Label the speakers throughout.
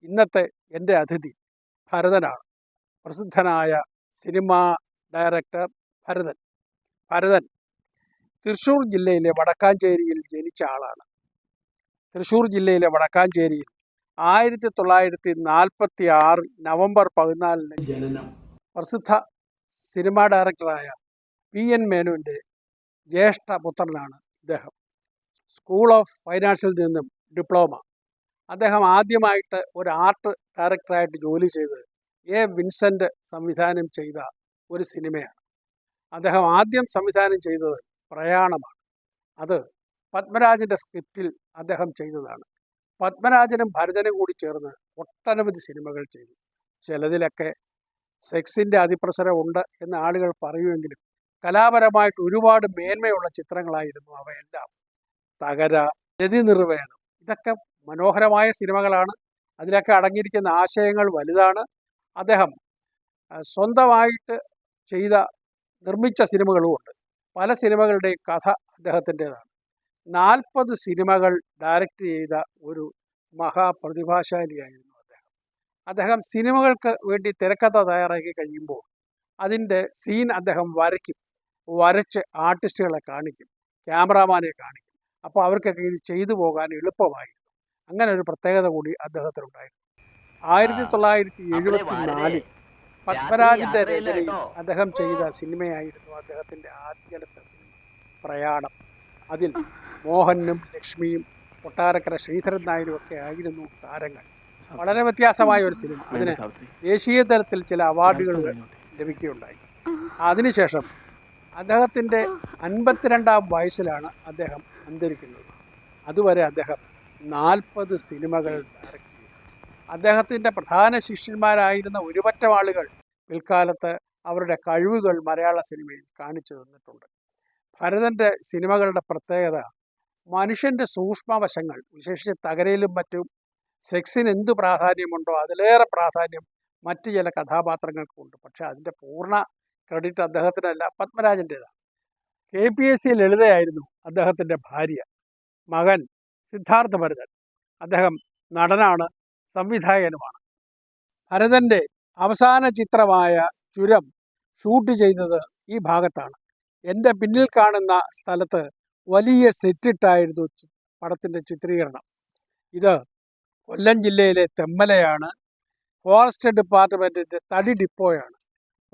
Speaker 1: ഇന്നത്തെ എൻ്റെ അതിഥി ഭരതനാണ്. പ്രസിദ്ധനായ സിനിമാ ഡയറക്ടർ ഭരതൻ തൃശ്ശൂർ ജില്ലയിലെ വടക്കാഞ്ചേരിയിൽ ജനിച്ച ആളാണ്. തൃശ്ശൂർ ജില്ലയിലെ വടക്കാഞ്ചേരിയിൽ 1946 നവംബർ 14 ജനനം. പ്രസിദ്ധ സിനിമാ ഡയറക്ടറായ PN മേനോൻ്റെ ജ്യേഷ്ഠപുത്രനാണ് ഇദ്ദേഹം. സ്കൂൾ ഓഫ് ഫൈനാൻസിൽ നിന്നും ഡിപ്ലോമ. അദ്ദേഹം ആദ്യമായിട്ട് ഒരു ആർട്ട് ഡയറക്ടറായിട്ട് ജോലി ചെയ്തത് A. വിൻസെൻ്റ് സംവിധാനം ചെയ്ത ഒരു സിനിമയാണ്. അദ്ദേഹം ആദ്യം സംവിധാനം ചെയ്തത് പ്രയാണമാണ്. അത് പത്മരാജൻ്റെ സ്ക്രിപ്റ്റിൽ അദ്ദേഹം ചെയ്തതാണ്. പത്മരാജനും ഭരതനും കൂടി ചേർന്ന് ഒട്ടനവധി സിനിമകൾ ചെയ്തു. ചിലതിലൊക്കെ സെക്സിൻ്റെ അതിപ്രസരമുണ്ട് എന്ന് ആളുകൾ പറയുമെങ്കിലും കലാപരമായിട്ട് ഒരുപാട് മേന്മയുള്ള ചിത്രങ്ങളായിരുന്നു അവയെല്ലാം. തകര, രതിനിർവേദം, ഇതൊക്കെ മനോഹരമായ സിനിമകളാണ്. അതിലൊക്കെ അടങ്ങിയിരിക്കുന്ന ആശയങ്ങൾ വലുതാണ്. അദ്ദേഹം സ്വന്തമായിട്ട് നിർമ്മിച്ച സിനിമകളുമുണ്ട്. പല സിനിമകളുടെയും കഥ അദ്ദേഹത്തിൻ്റെതാണ്. 40 സിനിമകൾ ഡയറക്റ്റ് ചെയ്ത ഒരു മഹാപ്രതിഭാശാലിയായിരുന്നു അദ്ദേഹം. സിനിമകൾക്ക് വേണ്ടി തിരക്കഥ തയ്യാറാക്കി കഴിയുമ്പോൾ അതിൻ്റെ സീൻ അദ്ദേഹം വരച്ച് ആർട്ടിസ്റ്റുകളെ കാണിക്കും, ക്യാമറാമാനെ കാണിക്കും. അപ്പോൾ അവർക്കൊക്കെ ഇത് ചെയ്തു പോകാൻ എളുപ്പമായിരുന്നു. അങ്ങനെ ഒരു പ്രത്യേകത കൂടി അദ്ദേഹത്തിനുണ്ടായിരുന്നു. 1974 പത്മരാജൻ്റെ രചനയിൽ അദ്ദേഹം ചെയ്ത സിനിമയായിരുന്നു അദ്ദേഹത്തിൻ്റെ ആദ്യത്തെ സിനിമ പ്രയാണം. അതിൽ മോഹനും ലക്ഷ്മിയും കൊട്ടാരക്കര ശ്രീധരൻ നായരും ഒക്കെ ആയിരുന്നു താരങ്ങൾ. വളരെ വ്യത്യാസമായ ഒരു സിനിമ. അതിന് ദേശീയ തലത്തിൽ ചില അവാർഡുകൾ ലഭിക്കുകയുണ്ടായി. അതിനുശേഷം അദ്ദേഹത്തിൻ്റെ 52-ാം വയസ്സിലാണ് അദ്ദേഹം അന്തരിക്കുന്നത്. അതുവരെ അദ്ദേഹം 40 സിനിമകൾ ഡയറക്റ്റ് ചെയ്തു. അദ്ദേഹത്തിൻ്റെ പ്രധാന ശിഷ്യന്മാരായിരുന്ന ഒരുപറ്റം ആളുകൾ പിൽക്കാലത്ത് അവരുടെ കഴിവുകൾ മലയാള സിനിമയിൽ കാണിച്ചു തന്നിട്ടുണ്ട്. ഭരതൻ്റെ സിനിമകളുടെ പ്രത്യേകത മനുഷ്യൻ്റെ സൂക്ഷ്മവശങ്ങൾ, വിശേഷിച്ച് തകരയിലും മറ്റും സെക്സിന് എന്ത് പ്രാധാന്യമുണ്ടോ അതിലേറെ പ്രാധാന്യം മറ്റ് ചില കഥാപാത്രങ്ങൾക്കുണ്ട്. പക്ഷേ അതിൻ്റെ പൂർണ്ണ ക്രെഡിറ്റ് അദ്ദേഹത്തിനല്ല, പത്മരാജൻ്റേതാണ്. KPSC ലളിതയായിരുന്നു അദ്ദേഹത്തിൻ്റെ ഭാര്യ. മകൻ സിദ്ധാർത്ഥ ഭരതൻ. അദ്ദേഹം നടനാണ്, സംവിധായകനുമാണ്. ഭരതൻ്റെ അവസാന ചിത്രമായ ചുരം ഷൂട്ട് ചെയ്തത് ഈ ഭാഗത്താണ്. എൻ്റെ പിന്നിൽ കാണുന്ന സ്ഥലത്ത് വലിയ സെറ്റിട്ടായിരുന്നു പടത്തിൻ്റെ ചിത്രീകരണം. ഇത് കൊല്ലം ജില്ലയിലെ തെമ്മലയാണ്. ഫോറസ്റ്റ് ഡിപ്പാർട്ട്മെൻറ്റിൻ്റെ തടി ഡിപ്പോയാണ്.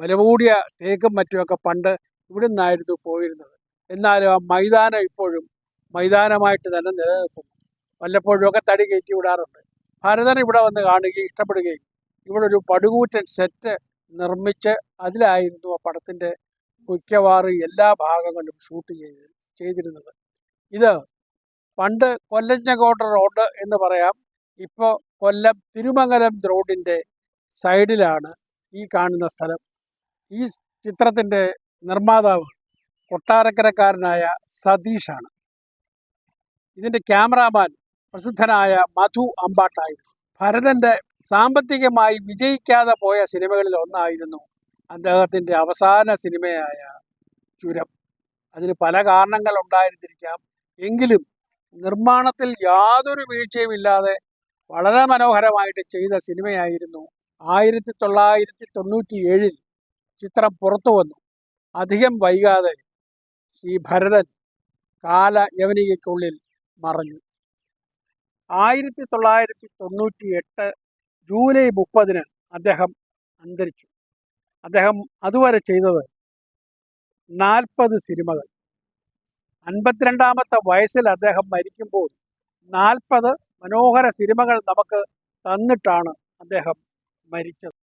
Speaker 1: വില കൂടിയ തേക്കും മറ്റുമൊക്കെ പണ്ട് ഇവിടെ നിന്നായിരുന്നു പോയിരുന്നത്. എന്നാലും ആ മൈതാനം ഇപ്പോഴും മൈതാനമായിട്ട് തന്നെ നിലനിൽക്കുന്നു. വല്ലപ്പോഴുമൊക്കെ തടി കയറ്റി വിടാറുണ്ട്. ഭരതൻ ഇവിടെ വന്ന് കാണുകയും ഇഷ്ടപ്പെടുകയും ഇവിടെ ഒരു പടുകൂറ്റൻ സെറ്റ് നിർമ്മിച്ച് അതിലായിരുന്നു ആ പടത്തിൻ്റെ മിക്കവാറും എല്ലാ ഭാഗങ്ങളും ഷൂട്ട് ചെയ്തിരുന്നത്. ഇത് പണ്ട് കൊല്ലഞ്ഞകോട്ട റോഡ് എന്ന് പറയാം. ഇപ്പോൾ കൊല്ലം തിരുമംഗലം റോഡിൻ്റെ സൈഡിലാണ് ഈ കാണുന്ന സ്ഥലം. ഈ ചിത്രത്തിൻ്റെ നിർമ്മാതാവ് കൊട്ടാരക്കരക്കാരനായ സതീഷാണ്. ഇതിൻ്റെ ക്യാമറാമാൻ പ്രസിദ്ധനായ മധു അമ്പാട്ടായിരുന്നു. ഭരതൻ്റെ സാമ്പത്തികമായി വിജയിക്കാതെ പോയ സിനിമകളിൽ ഒന്നായിരുന്നു അദ്ദേഹത്തിൻ്റെ അവസാന സിനിമയായ ചുരം. അതിന് പല കാരണങ്ങൾ ഉണ്ടായിരുന്നിരിക്കാം. എങ്കിലും നിർമ്മാണത്തിൽ യാതൊരു വീഴ്ചയുമില്ലാതെ വളരെ മനോഹരമായിട്ട് ചെയ്ത സിനിമയായിരുന്നു. 1997 ചിത്രം പുറത്തു വന്നു. അധികം വൈകാതെ ശ്രീ ഭരതൻ കാലയവനികയ്ക്കുള്ളിൽ മറഞ്ഞു. 1998 ജൂലൈ 30 അദ്ദേഹം അന്തരിച്ചു. അദ്ദേഹം അതുവരെ ചെയ്തത് 40 സിനിമകൾ. 52-ാമത്തെ വയസ്സിൽ അദ്ദേഹം മരിക്കുമ്പോൾ 40 മനോഹര സിനിമകൾ നമുക്ക് തന്നിട്ടാണ് അദ്ദേഹം മരിച്ചത്.